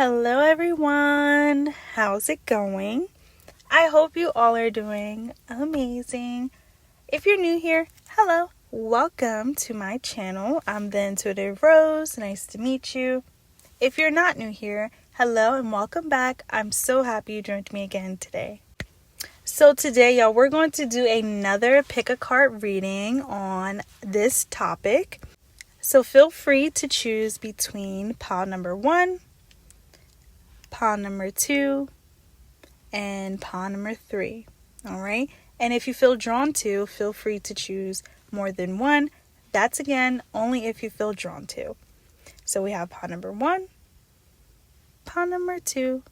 Hello everyone, how's it going? I hope you all are doing amazing. If you're new here, hello, welcome to my channel. I'm the Intuitive Rose, nice to meet you. If you're not new here, hello and welcome back. I'm so happy you joined me again today. So today, y'all, we're going to do another pick a card reading on this topic. So feel free to choose between pile number 1, pile number 2, and pile number 3. All right. And if you feel drawn to, feel free to choose more than one. That's again only if you feel drawn to. So we have pile number 1, pile number 2,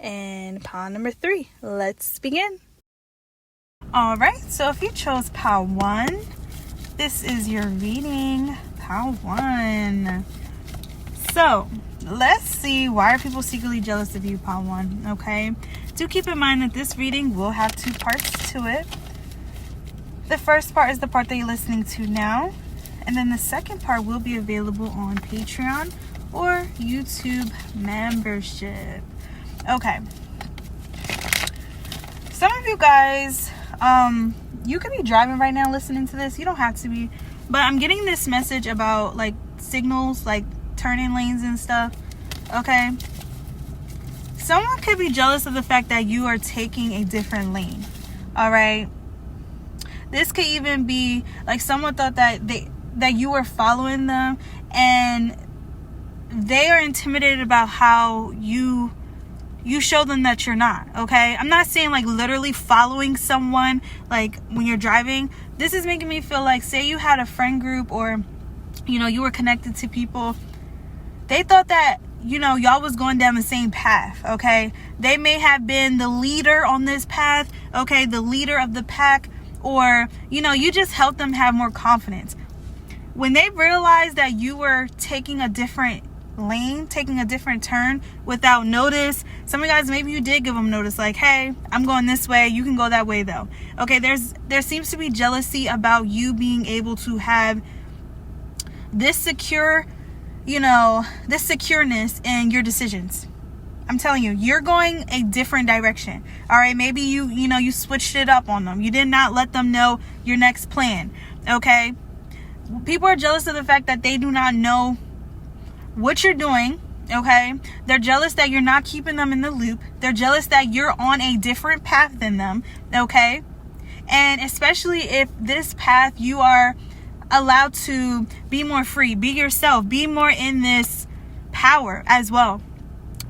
and pile number 3. Let's begin. All right. So if you chose pile 1, this is your reading, pile 1. So let's see, why are people secretly jealous of you, pile 1? Okay, do keep in mind that this reading will have 2 parts to it. The first part is the part that you're listening to now, and then the second part will be available on Patreon or YouTube membership. Okay, some of you guys, you could be driving right now listening to this. You don't have to be, but I'm getting this message about like signals, like turning lanes and stuff. Okay, someone could be jealous of the fact that you are taking a different lane. All right, this could even be like someone thought that you were following them, and they are intimidated about how you show them that you're not. Okay, I'm not saying like literally following someone like when you're driving. This is making me feel like, say you had a friend group, or you were connected to people. They thought that y'all was going down the same path. Okay, they may have been the leader on this path, okay, the leader of the pack, or you just helped them have more confidence. When they realized that you were taking a different lane, taking a different turn without notice, some of you guys, maybe you did give them notice, like, hey, I'm going this way, you can go that way though. Okay, there seems to be jealousy about you being able to have this secure, this secureness in your decisions. I'm telling you, you're going a different direction. All right, maybe you switched it up on them. You did not let them know your next plan. Okay, people are jealous of the fact that they do not know what you're doing. Okay, they're jealous that you're not keeping them in the loop. They're jealous that you're on a different path than them. Okay, and especially if this path you are allowed to be more free, be yourself, be more in this power as well.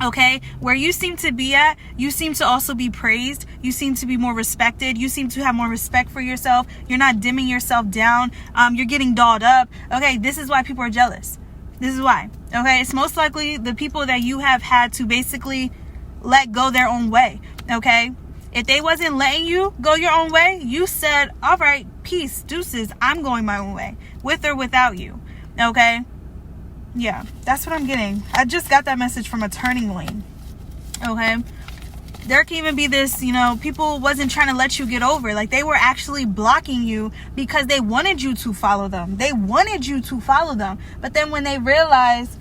Okay, where you seem to be at, you seem to also be praised. You seem to be more respected. You seem to have more respect for yourself. You're not dimming yourself down. You're getting dolled up. Okay, this is why people are jealous. This is why. Okay, it's most likely the people that you have had to basically let go their own way. Okay, if they wasn't letting you go your own way, you said, all right, peace, deuces, I'm going my own way, with or without you. Okay, yeah, that's what I'm getting. I just got that message from a turning lane. Okay, there can even be this, people wasn't trying to let you get over. Like, they were actually blocking you because they wanted you to follow them. They wanted you to follow them. But then when they realized,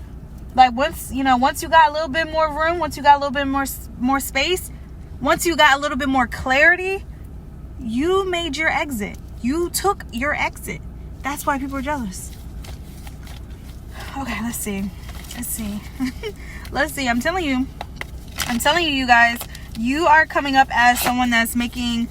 like, once you got a little bit more room, once you got a little bit more space, once you got a little bit more clarity, you made your exit. You took your exit. That's why people are jealous. Okay, let's see. Let's see. I'm telling you, you guys, you are coming up as someone that's making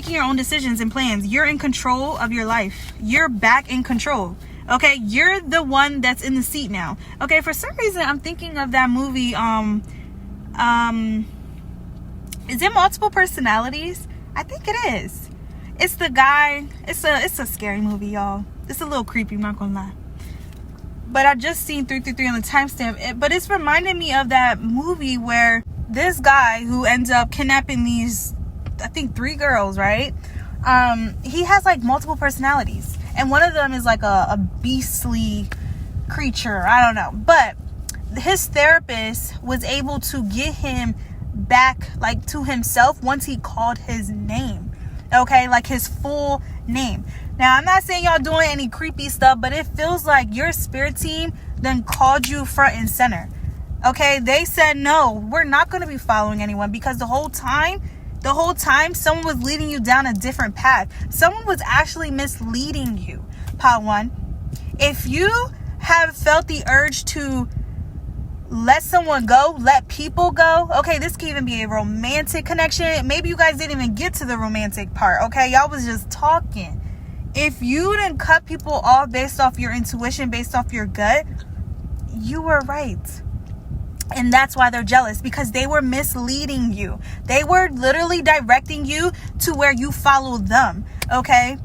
your own decisions and plans. You're in control of your life. You're back in control. Okay, you're the one that's in the seat now. Okay, for some reason, I'm thinking of that movie, is it Multiple Personalities? I think it is. It's the guy. It's a scary movie, y'all. It's a little creepy, I'm not gonna lie. But I just seen 333 on the timestamp. But it's reminding me of that movie where this guy who ends up kidnapping these, I think 3 girls, right? He has like multiple personalities. And one of them is like a beastly creature. I don't know. But his therapist was able to get him back like to himself once he called his name. Okay, like his full name. Now, I'm not saying y'all doing any creepy stuff, but it feels like your spirit team then called you front and center. Okay, they said, no, we're not going to be following anyone, because the whole time, someone was leading you down a different path. Someone was actually misleading you, Part 1. If you have felt the urge to let someone go, let people go, okay, this can even be a romantic connection. Maybe you guys didn't even get to the romantic part, okay? Y'all was just talking. If you didn't cut people off based off your intuition, based off your gut, you were right. And that's why they're jealous, because they were misleading you. They were literally directing you to where you followed them, okay?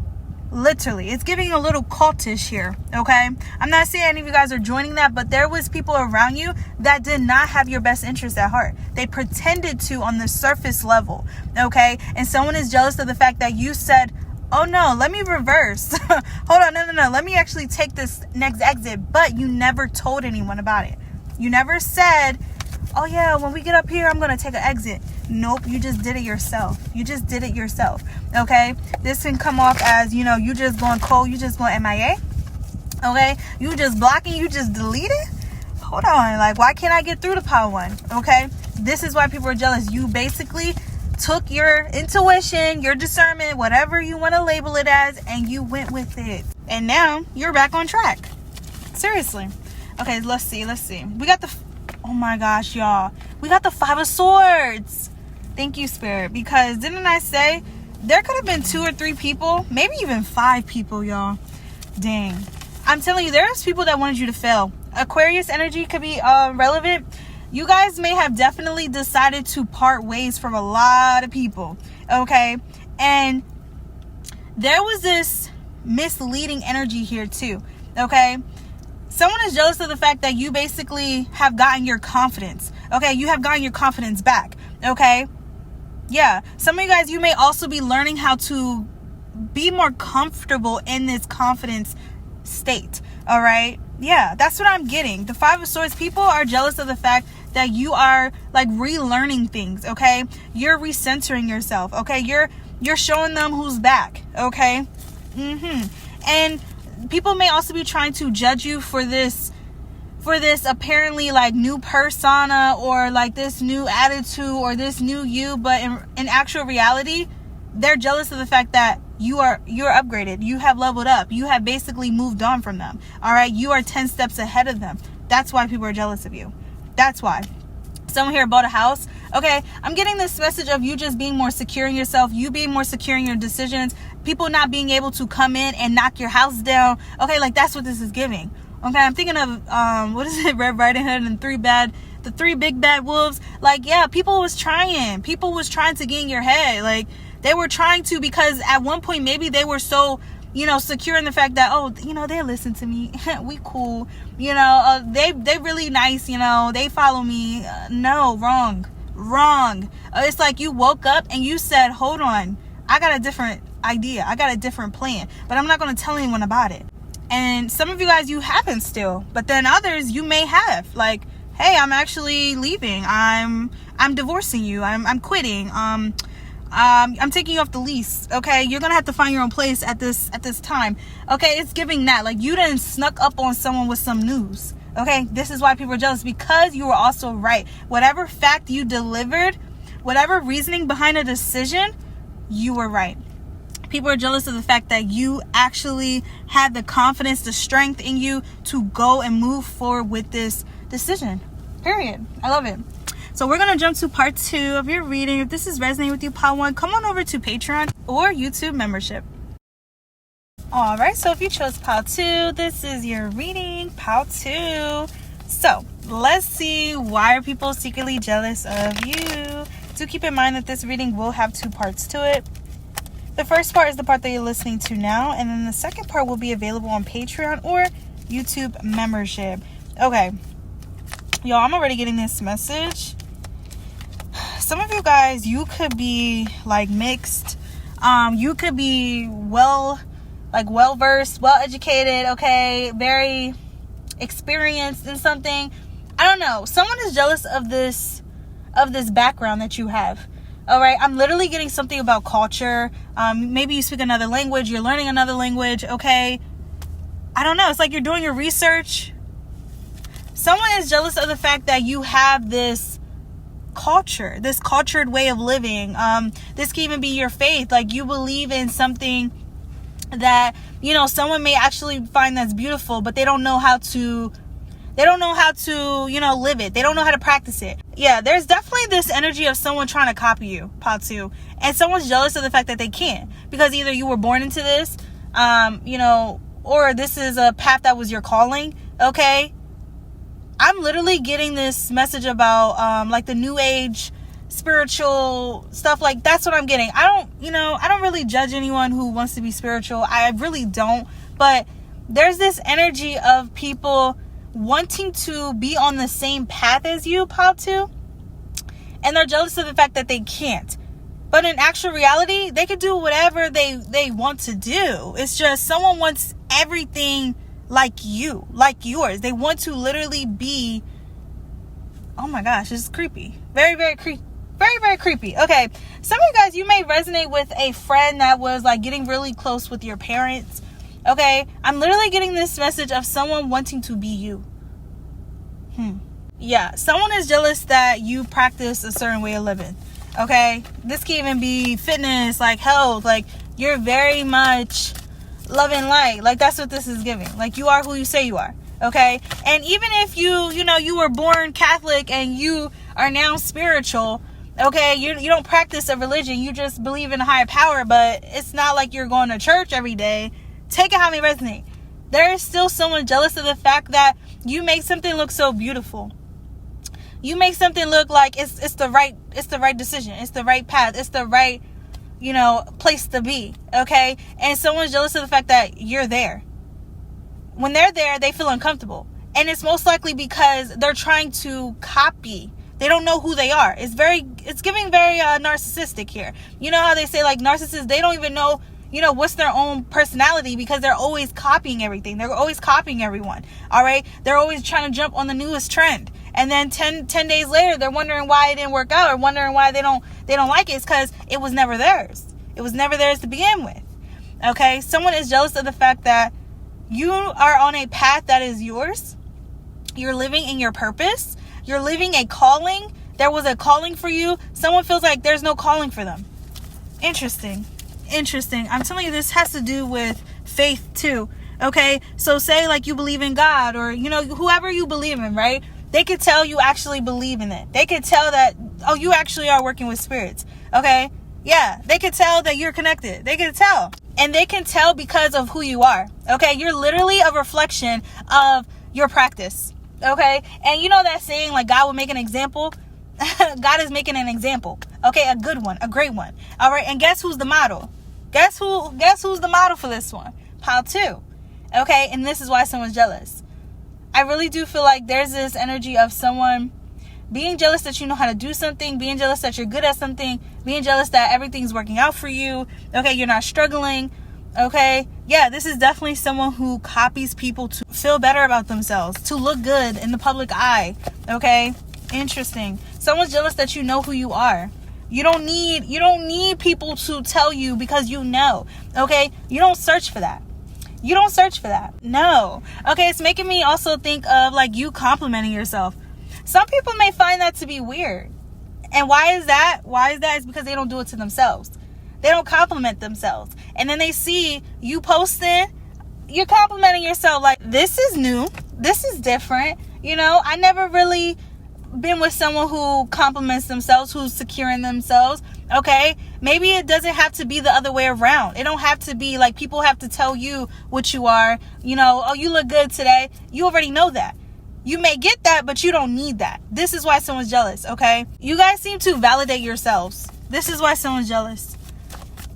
Literally. It's giving a little cultish here, okay? I'm not saying any of you guys are joining that, but there was people around you that did not have your best interest at heart. They pretended to on the surface level, okay? And someone is jealous of the fact that you said, oh no, let me reverse. Hold on, no. Let me actually take this next exit. But you never told anyone about it. You never said, oh yeah, when we get up here, I'm going to take an exit. Nope, you just did it yourself. Okay? This can come off as, you just going cold, you just going MIA. Okay? You just blocking, you just deleted. Hold on, like, why can't I get through to Part 1? Okay? This is why people are jealous. You basically took your intuition, your discernment, whatever you want to label it as, and you went with it. And now you're back on track. Seriously. Okay, let's see. We got oh my gosh, y'all. We got the 5 of Swords. Thank you, Spirit. Because didn't I say there could have been 2 or 3 people, maybe even 5 people, y'all. Dang. I'm telling you, there's people that wanted you to fail. Aquarius energy could be relevant. You guys may have definitely decided to part ways from a lot of people. Okay? And there was this misleading energy here too. Okay? Someone is jealous of the fact that you basically have gotten your confidence. Okay? You have gotten your confidence back. Okay? Yeah. Some of you guys, you may also be learning how to be more comfortable in this confidence state. All right? Yeah, that's what I'm getting. The 5 of Swords, people are jealous of the fact that you are like relearning things. Okay? You're recentering yourself. Okay? You're showing them who's back. Okay? And people may also be trying to judge you for this apparently like new persona or like this new attitude or this new you, but in actual reality, they're jealous of the fact that you're upgraded. You have leveled up. You have basically moved on from them. All right, you are 10 steps ahead of them. That's why people are jealous of you. That's why. Someone here bought a house. Okay, I'm getting this message of you just being more secure in yourself, you being more secure in your decisions, people not being able to come in and knock your house down. Okay, like that's what this is giving. Okay, I'm thinking of what is it, Red Riding Hood and the 3 big bad wolves. Like, yeah, people was trying to get in your head. Like, they were trying to, because at one point maybe they were so secure in the fact that, oh, they listen to me. We cool. They really nice. They follow me. No, wrong. It's like you woke up and you said, hold on, I got a different idea. I got a different plan, but I'm not going to tell anyone about it. And some of you guys, you haven't still, but then others you may have, like, hey, I'm actually leaving. I'm divorcing you. I'm quitting. I'm taking you off the lease. Okay, you're gonna have to find your own place at this time. Okay, it's giving that, like, you didn't snuck up on someone with some news. Okay, this is why people are jealous, because you were also right. Whatever fact you delivered, whatever reasoning behind a decision, you were right. People are jealous of the fact that you actually had the confidence, the strength in you to go and move forward with this decision. Period. I love it. So we're going to jump to part 2 of your reading. If this is resonating with you, Part 1, come on over to Patreon or YouTube membership. All right. So if you chose Part 2, this is your reading, Part 2. So let's see, why are people secretly jealous of you? Do keep in mind that this reading will have 2 parts to it. The first part is the part that you're listening to now, and then the second part will be available on Patreon or YouTube membership. Okay. Y'all, I'm already getting this message. Some of you guys, you could be like mixed. You could be well-versed, well-educated, okay, very experienced in something. I don't know. Someone is jealous of this background that you have. All right, I'm literally getting something about culture. Maybe you speak another language, you're learning another language, okay? I don't know. It's like you're doing your research. someone is jealous of the fact that you have this culture, this cultured way of living. This can even be your faith. Like, you believe in something that, you know, someone may actually find that's beautiful, but they don't know how to, you know, live it. They don't know how to practice it. Yeah, there's definitely this energy of someone trying to copy you, Patu. And someone's jealous of the fact that they can't. Because either you were born into this, you know, or this is a path that was your calling, okay? I'm literally getting this message about, like, the new age spiritual stuff. Like, that's what I'm getting. I don't really judge anyone who wants to be spiritual. I really don't. But there's this energy of people wanting to be on the same path as you, Patu, and they're jealous of the fact that they can't. But in actual reality, they can do whatever they want to do. It's just someone wants everything like you, like yours. They want to literally be, oh my gosh, this is creepy. Very, very creepy. Very, very creepy. Okay, some of you guys, you may resonate with a friend that was like getting really close with your parents. Okay, I'm literally getting this message of someone wanting to be you. Yeah, someone is jealous that you practice a certain way of living. Okay, this can even be fitness, like health. Like, you're very much love and light. Like, that's what this is giving. Like, you are who you say you are. Okay, and even if you were born Catholic and you are now spiritual, okay, you don't practice a religion, you just believe in a higher power, but it's not like you're going to church every day. Take it how it may resonate. There is still someone jealous of the fact that you make something look so beautiful. You make something look like it's the right decision. It's the right path. It's the right, place to be. Okay? And someone's jealous of the fact that you're there. When they're there, they feel uncomfortable. And it's most likely because they're trying to copy. They don't know who they are. It's giving very narcissistic here. You know how they say, like, narcissists, they don't even know, what's their own personality, because they're always copying everything. They're always copying everyone. All right? They're always trying to jump on the newest trend. And then 10 days later, they're wondering why it didn't work out, or wondering why they don't like it. It's because it was never theirs. It was never theirs to begin with. Okay? Someone is jealous of the fact that you are on a path that is yours. You're living in your purpose. You're living a calling. There was a calling for you. Someone feels like there's no calling for them. Interesting. I'm telling you, this has to do with faith too. Okay? So say like you believe in God, or, whoever you believe in, right? They could tell you actually believe in it. They could tell that, oh, you actually are working with spirits. Okay? Yeah. They could tell that you're connected. They could tell. And they can tell because of who you are. Okay? You're literally a reflection of your practice. Okay? And you know that saying, like, God will make an example? God is making an example. Okay? A good one. A great one. All right? And guess who's the model? Guess who's the model for this one? Pile 2. Okay? And this is why someone's jealous. I really do feel like there's this energy of someone being jealous that you know how to do something, being jealous that you're good at something, being jealous that everything's working out for you. Okay? You're not struggling. Okay? Yeah, this is definitely someone who copies people to feel better about themselves, to look good in the public eye. Okay? Interesting. Someone's jealous that you know who you are. You don't need people to tell you, because you know. Okay? You don't search for that. No. Okay, it's making me also think of, like, you complimenting yourself. Some people may find that to be weird. And why is that? It's because they don't do it to themselves. They don't compliment themselves. And then they see you posting, you're complimenting yourself. Like, this is new. This is different. I never really been with someone who compliments themselves, who's securing themselves. Okay? Maybe it doesn't have to be the other way around. It don't have to be like people have to tell you what you are. Oh, you look good today. You already know that. You may get that, but you don't need that. This is why someone's jealous. Okay? You guys seem to validate yourselves. This is why someone's jealous.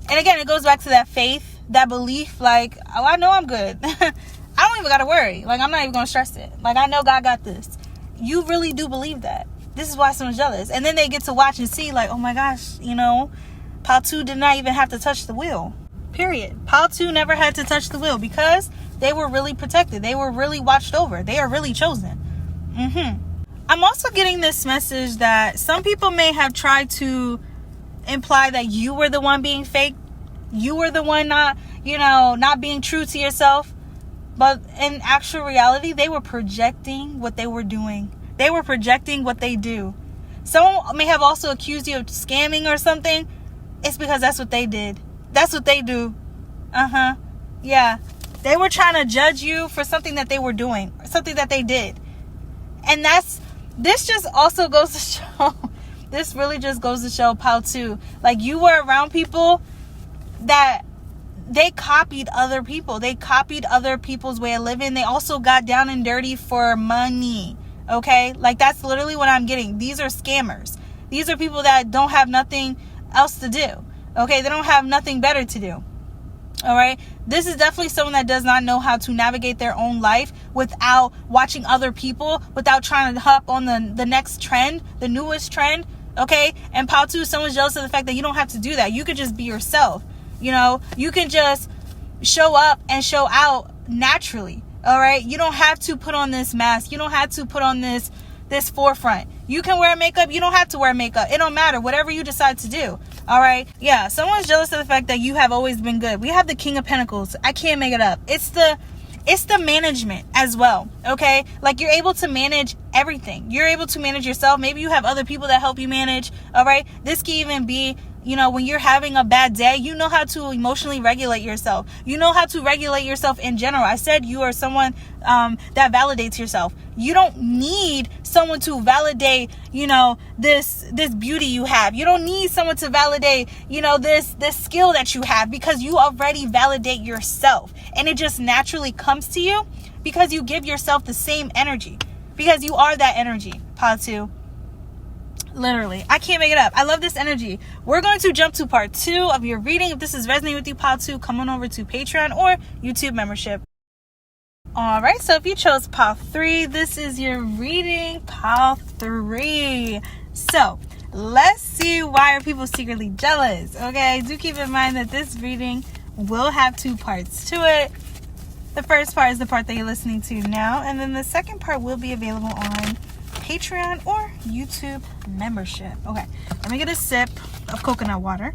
And again, it goes back to that faith, that belief, like, oh, I know I'm good. I don't even got to worry. Like, I'm not even going to stress it. Like, I know God got this. You really do believe that. This is why someone's jealous. And then they get to watch and see, like, oh my gosh, Pile 2 did not even have to touch the wheel. Period. Pile 2 never had to touch the wheel because they were really protected. They were really watched over. They are really chosen. I'm also getting this message that some people may have tried to imply that you were the one being fake. You were the one not being true to yourself. But in actual reality, they were projecting what they were doing. They were projecting what they do. Someone may have also accused you of scamming or something. It's because that's what they did. That's what they do. Yeah. They were trying to judge you for something that they were doing, something that they did. And this just also goes to show, this really just goes to show how to, like, you were around people that they copied other people. They copied other people's way of living. They also got down and dirty for money. Okay? Like, that's literally what I'm getting. These are scammers. These are people that don't have nothing else to do. Okay? They don't have nothing better to do. All right? This is definitely someone that does not know how to navigate their own life without watching other people, without trying to hop on the next trend, the newest trend. Okay? And part two, someone's jealous of the fact that you don't have to do that. You could just be yourself. You know, you can just show up and show out naturally. All right. You don't have to put on this mask. You don't have to put on this forefront. You can wear makeup. You don't have to wear makeup. It don't matter. Whatever you decide to do. All right. Yeah. Someone's jealous of the fact that you have always been good. We have the King of Pentacles. I can't make it up. It's the management as well. Okay. Like, you're able to manage everything. You're able to manage yourself. Maybe you have other people that help you manage. All right. This can even be, you know, when you're having a bad day, you know how to emotionally regulate yourself. You know how to regulate yourself in general. I said you are someone that validates yourself. You don't need someone to validate, you know, this beauty you have. You don't need someone to validate, you know, this skill that you have, because you already validate yourself. And it just naturally comes to you because you give yourself the same energy, because you are that energy. Part two. Literally, I can't make it up. I love this energy. We're going to jump to part 2 of your reading. If this is resonating with you, part 2, come on over to Patreon or YouTube membership. All right, so if you chose part 3, this is your reading, part 3. So let's see, why are people secretly jealous? Okay, do keep in mind that this reading will have 2 parts to it. The first part is the part that you're listening to now, and then the second part will be available on Patreon or YouTube membership. Okay, let me get a sip of coconut water.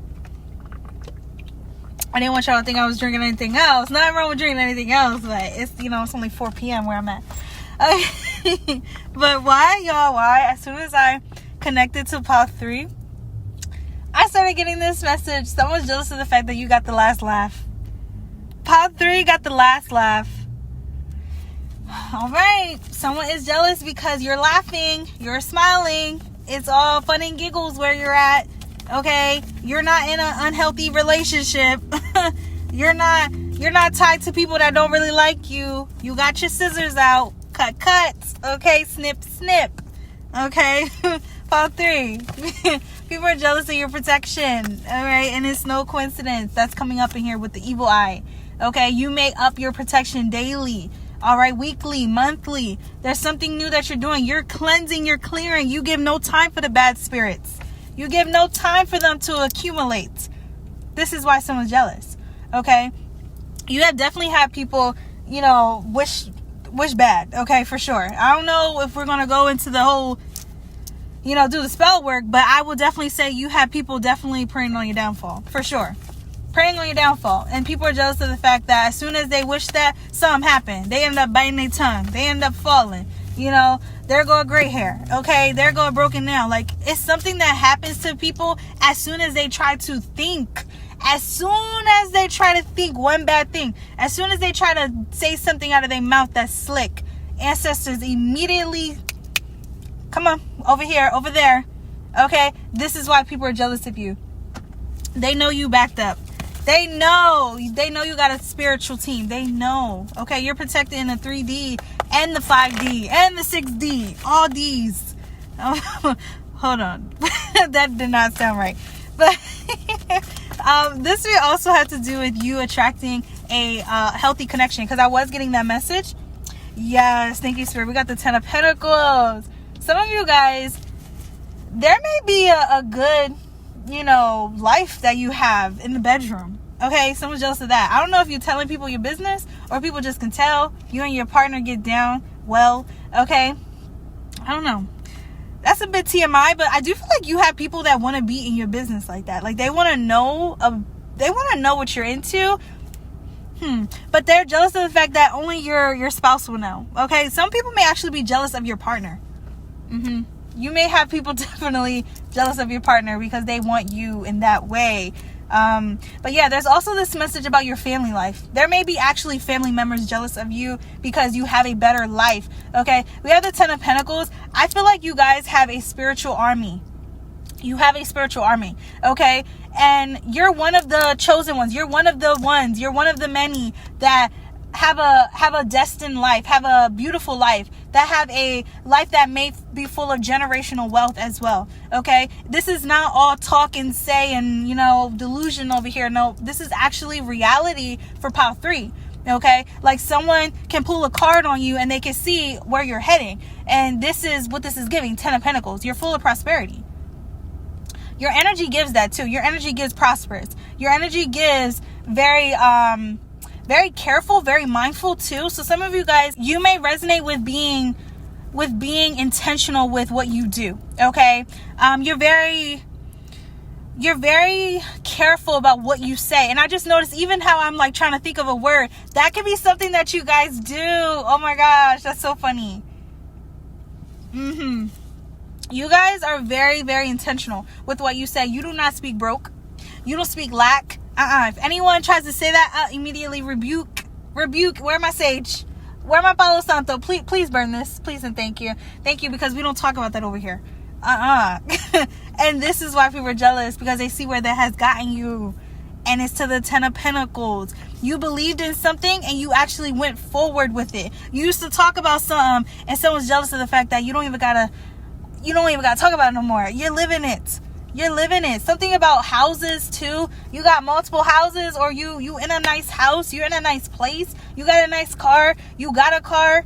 I didn't want y'all to think I was drinking anything else. Nothing wrong with drinking anything else, but it's, you know, it's only 4 p.m. where I'm at. Okay. But why, y'all? Why? As soon as I connected to part 3, I started getting this message. Someone's jealous of the fact that you got the last laugh. Part 3 got the last laugh. All right, someone is jealous because you're laughing, you're smiling. It's all fun and giggles where you're at. Okay, you're not in an unhealthy relationship. you're not tied to people that don't really like you. You got your scissors out, cuts. Okay, snip. Okay, part 3. People are jealous of your protection. All right, and it's no coincidence that's coming up in here with the evil eye. Okay, you may up your protection daily. All right, weekly, monthly. There's something new that you're doing. You're cleansing, you're clearing. You give no time for the bad spirits. You give no time for them to accumulate. This is why someone's jealous. Okay? You have definitely had people, you know, wish bad. Okay, for sure. I don't know if we're going to go into the whole, you know, do the spell work, but I will definitely say you have people definitely praying on your downfall. For sure. Praying on your downfall. And people are jealous of the fact that as soon as they wish that, something happened. They end up biting their tongue. They end up falling. You know, there go a gray hair. Okay, there go a broken nail. Like, it's something that happens to people as soon as they try to think. As soon as they try to think one bad thing. As soon as they try to say something out of their mouth that's slick. Ancestors immediately, come on, over here, over there. Okay, this is why people are jealous of you. They know you backed up. They know you got a spiritual team. They know. Okay, you're protected in the 3D and the 5D and the 6D. All Ds. Oh, hold on. That did not sound right. But this will also have to do with you attracting a healthy connection, because I was getting that message. Yes, thank you, Spirit. We got the 10 of Pentacles. Some of you guys, there may be a good, you know, life that you have in the bedroom. Okay, someone's jealous of that. I don't know if you're telling people your business or people just can tell you and your partner get down well. Okay, I don't know. That's a bit TMI, but I do feel like you have people that want to be in your business like that. Like, they want to know what you're into. But they're jealous of the fact that only your spouse will know. Okay, some people may actually be jealous of your partner. You may have people definitely jealous of your partner because they want you in that way. But yeah, there's also this message about your family life. There may be actually family members jealous of you because you have a better life. Okay, we have the 10 of Pentacles. I feel like you guys have a spiritual army. You have a spiritual army, okay? And you're one of the chosen ones. You're one of the many that have a destined life, have a beautiful life, that have a life that may be full of generational wealth as well, okay? This is not all talk and say and, delusion over here. No, this is actually reality for pile 3, okay? Like someone can pull a card on you and they can see where you're heading. And this is what this is giving, 10 of Pentacles. You're full of prosperity. Your energy gives that too. Your energy gives prosperous. Your energy gives very careful, very mindful too. So some of you guys, you may resonate with being intentional with what you do. Okay. You're very careful about what you say. And I just noticed even how I'm like trying to think of a word that could be something that you guys do. Oh my gosh, that's so funny. You guys are very, very intentional with what you say. You do not speak broke. You don't speak lack. If anyone tries to say that, I'll immediately rebuke. Where my sage? Where my Palo Santo? Please burn this. Please and thank you. Thank you, because we don't talk about that over here. And this is why people are jealous, because they see where that has gotten you. And it's to the 10 of Pentacles. You believed in something and you actually went forward with it. You used to talk about something and someone's jealous of the fact that you don't even gotta talk about it no more. You're living it. Something about houses too. You got multiple houses, or you in a nice house. You're in a nice place. You got a nice car. You got a car.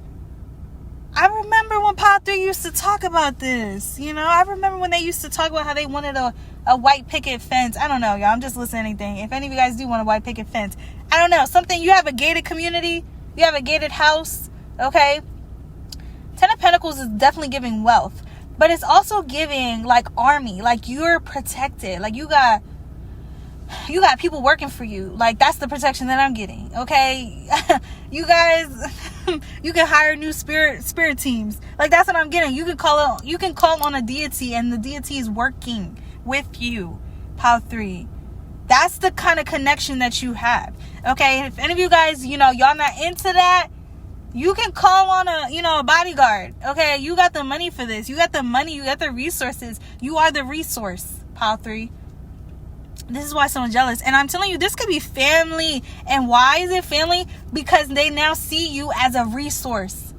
I remember when Pile 3 used to talk about this. I remember when they used to talk about how they wanted a white picket fence. I don't know, y'all. I'm just listening to anything. If any of you guys do want a white picket fence, I don't know. Something, you have a gated community. You have a gated house. Okay. 10 of Pentacles is definitely giving wealth. But it's also giving like army, like you're protected, like you got people working for you. Like that's the protection that I'm getting. Okay, you guys, you can hire new spirit teams. Like that's what I'm getting. You can call on a deity, and the deity is working with you. Pile 3. That's the kind of connection that you have. Okay, and if any of you guys, y'all not into that, you can call on a bodyguard. Okay, you got the money for this. You got the money. You got the resources. You are the resource, Pile 3. This is why someone's jealous. And I'm telling you, this could be family. And why is it family? Because they now see you as a resource.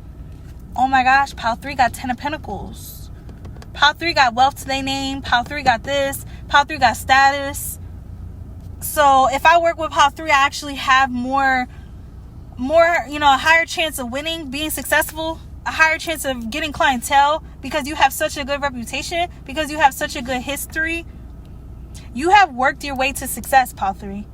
Oh my gosh, Pile 3 got 10 of Pentacles. Pile 3 got wealth to their name. Pile 3 got this. Pile 3 got status. So if I work with Pile 3, I actually have more, a higher chance of winning, being successful, a higher chance of getting clientele, because you have such a good reputation, because you have such a good history. You have worked your way to success, Pile 3.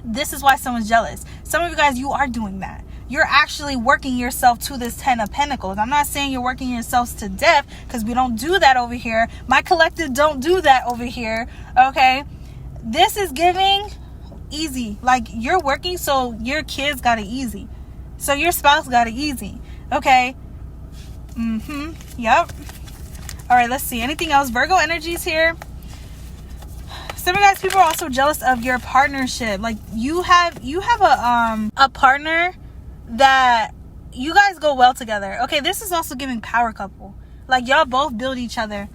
This is why someone's jealous. Some of you guys, you are doing that. You're actually working yourself to this 10 of Pentacles. I'm not saying you're working yourselves to death, because we don't do that over here. My collective don't do that over here. Okay. This is giving easy. Like you're working, so your kids got it easy, so your spouse got it easy. Okay. Yep. All right, let's see anything else. Virgo energies here. Some of you guys, people are also jealous of your partnership. Like you have a partner that you guys go well together. Okay, this is also giving power couple. Like y'all both build each other.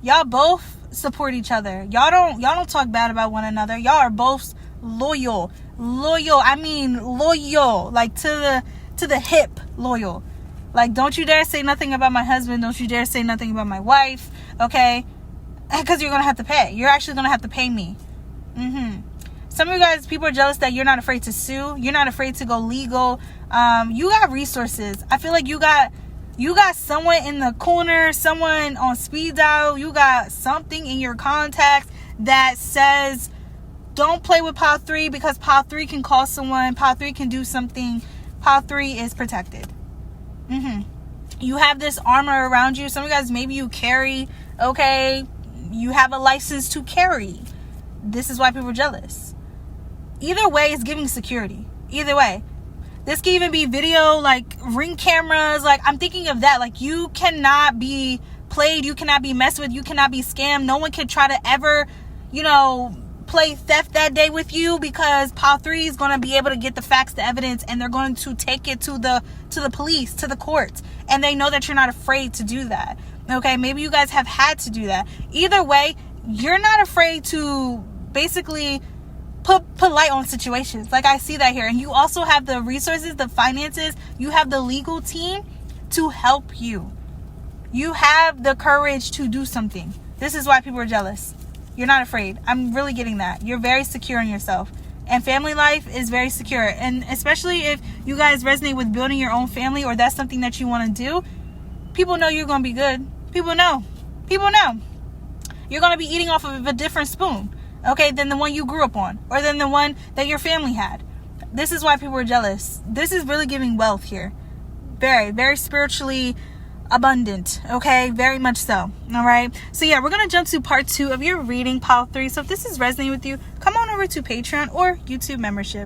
Y'all both support each other. Y'all don't talk bad about one another. Y'all are both loyal. I mean loyal, like to the hip loyal. Like don't you dare say nothing about my husband. Don't you dare say nothing about my wife. Okay, because you're gonna have to pay. You're actually gonna have to pay me. Some of you guys, people are jealous that you're not afraid to sue. You're not afraid to go legal. You got resources. I feel like you got someone in the corner, someone on speed dial. You got something in your contacts that says, don't play with Pile 3, because Pile 3 can call someone. Pile 3 can do something. Pile 3 is protected. You have this armor around you. Some of you guys, maybe you carry. Okay, you have a license to carry. This is why people are jealous. Either way, it's giving security. Either way. This can even be video, like Ring cameras. Like, I'm thinking of that. Like, you cannot be played. You cannot be messed with. You cannot be scammed. No one can try to ever, play theft that day with you, because Pile 3 is going to be able to get the facts, the evidence, and they're going to take it to the police, to the courts. And they know that you're not afraid to do that. Okay, maybe you guys have had to do that. Either way, you're not afraid to basically put light on situations. Like, I see that here. And you also have the resources, the finances, you have the legal team to help you. You have the courage to do something. This is why people are jealous. You're not afraid. I'm really getting that. You're very secure in yourself. And family life is very secure. And especially if you guys resonate with building your own family, or that's something that you want to do, people know you're going to be good. People know. You're going to be eating off of a different spoon, okay, than the one you grew up on, or than the one that your family had. This is why people are jealous. This is really giving wealth here. Very, very spiritually abundant, okay? Very much so. All right. So yeah, we're going to jump to part 2 of your reading, Pile 3. So if this is resonating with you, come on over to Patreon or YouTube membership.